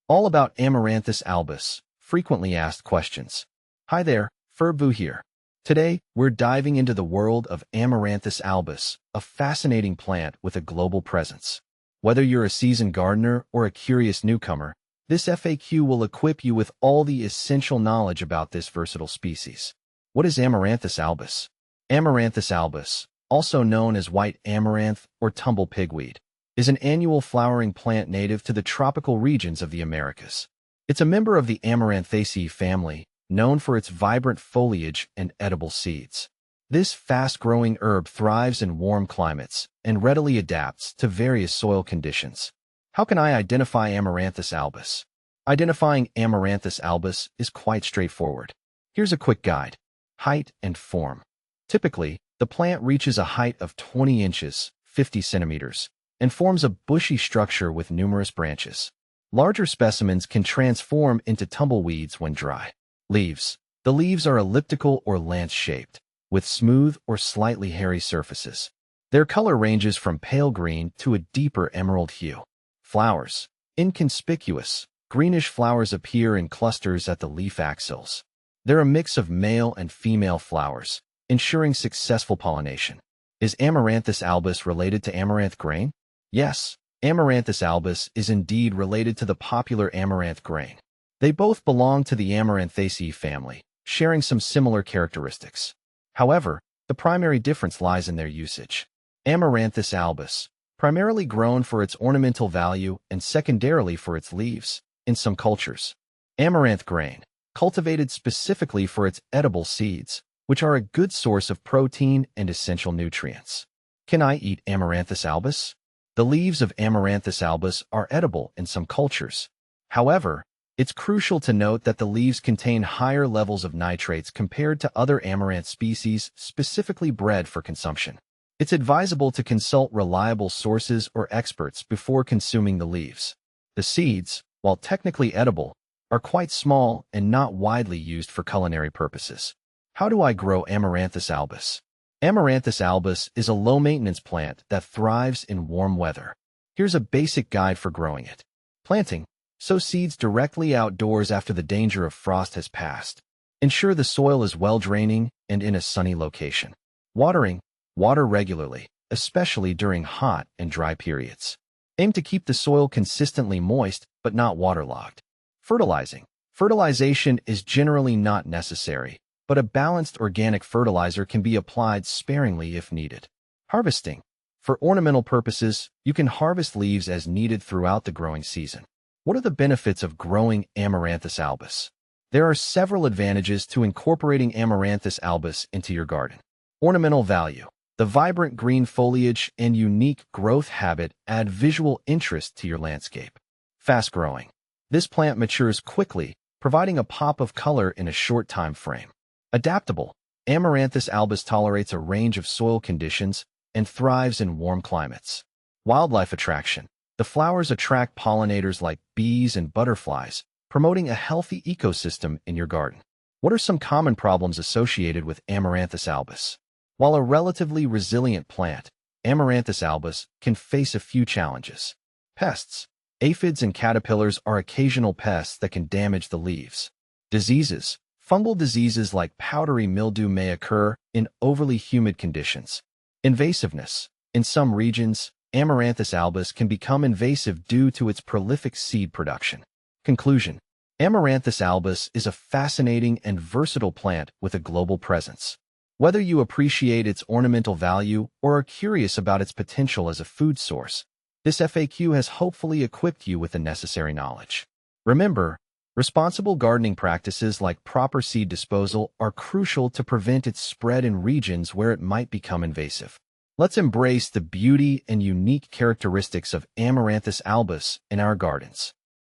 All about Amaranthus albus, frequently asked questions. Hi there, Ferbu here. Today, we're diving into the world of Amaranthus albus, a fascinating plant with a global presence. Whether you're a seasoned gardener or a curious newcomer, this FAQ will equip you with all the essential knowledge about this versatile species. What is Amaranthus albus? Amaranthus albus, also known as white amaranth or tumble pigweed, is an annual flowering plant native to the tropical regions of the Americas. It's a member of the Amaranthaceae family, known for its vibrant foliage and edible seeds. This fast-growing herb thrives in warm climates and readily adapts to various soil conditions. How can I identify Amaranthus albus? Identifying Amaranthus albus is quite straightforward. Here's a quick guide. Height and form. Typically, the plant reaches a height of 20 inches, 50 centimeters, and forms a bushy structure with numerous branches. Larger specimens can transform into tumbleweeds when dry. Leaves. The leaves are elliptical or lance-shaped, with smooth or slightly hairy surfaces. Their color ranges from pale green to a deeper emerald hue. Flowers. Inconspicuous, greenish flowers appear in clusters at the leaf axils. They're a mix of male and female flowers, ensuring successful pollination. Is Amaranthus albus related to amaranth grain? Yes, Amaranthus albus is indeed related to the popular amaranth grain. They both belong to the Amaranthaceae family, sharing some similar characteristics. However, the primary difference lies in their usage. Amaranthus albus, primarily grown for its ornamental value and secondarily for its leaves, in some cultures. Amaranth grain, cultivated specifically for its edible seeds, which are a good source of protein and essential nutrients. Can I eat Amaranthus albus? The leaves of Amaranthus albus are edible in some cultures. However, it's crucial to note that the leaves contain higher levels of nitrates compared to other amaranth species specifically bred for consumption. It's advisable to consult reliable sources or experts before consuming the leaves. The seeds, while technically edible, are quite small and not widely used for culinary purposes. How do I grow Amaranthus albus? Amaranthus albus is a low-maintenance plant that thrives in warm weather. Here's a basic guide for growing it. Planting. Sow seeds directly outdoors after the danger of frost has passed. Ensure the soil is well-draining and in a sunny location. Watering. Water regularly, especially during hot and dry periods. Aim to keep the soil consistently moist but not waterlogged. Fertilizing. Fertilization is generally not necessary, but a balanced organic fertilizer can be applied sparingly if needed. Harvesting. For ornamental purposes, you can harvest leaves as needed throughout the growing season. What are the benefits of growing Amaranthus albus? There are several advantages to incorporating Amaranthus albus into your garden. Ornamental value. The vibrant green foliage and unique growth habit add visual interest to your landscape. Fast growing. This plant matures quickly, providing a pop of color in a short time frame. Adaptable. Amaranthus albus tolerates a range of soil conditions and thrives in warm climates. Wildlife attraction. The flowers attract pollinators like bees and butterflies, promoting a healthy ecosystem in your garden. What are some common problems associated with Amaranthus albus? While a relatively resilient plant, Amaranthus albus can face a few challenges. Pests. Aphids and caterpillars are occasional pests that can damage the leaves. Diseases. Fungal diseases like powdery mildew may occur in overly humid conditions. Invasiveness. In some regions, Amaranthus albus can become invasive due to its prolific seed production. Conclusion. Amaranthus albus is a fascinating and versatile plant with a global presence. Whether you appreciate its ornamental value or are curious about its potential as a food source, this FAQ has hopefully equipped you with the necessary knowledge. Remember, responsible gardening practices like proper seed disposal are crucial to prevent its spread in regions where it might become invasive. Let's embrace the beauty and unique characteristics of Amaranthus albus in our gardens.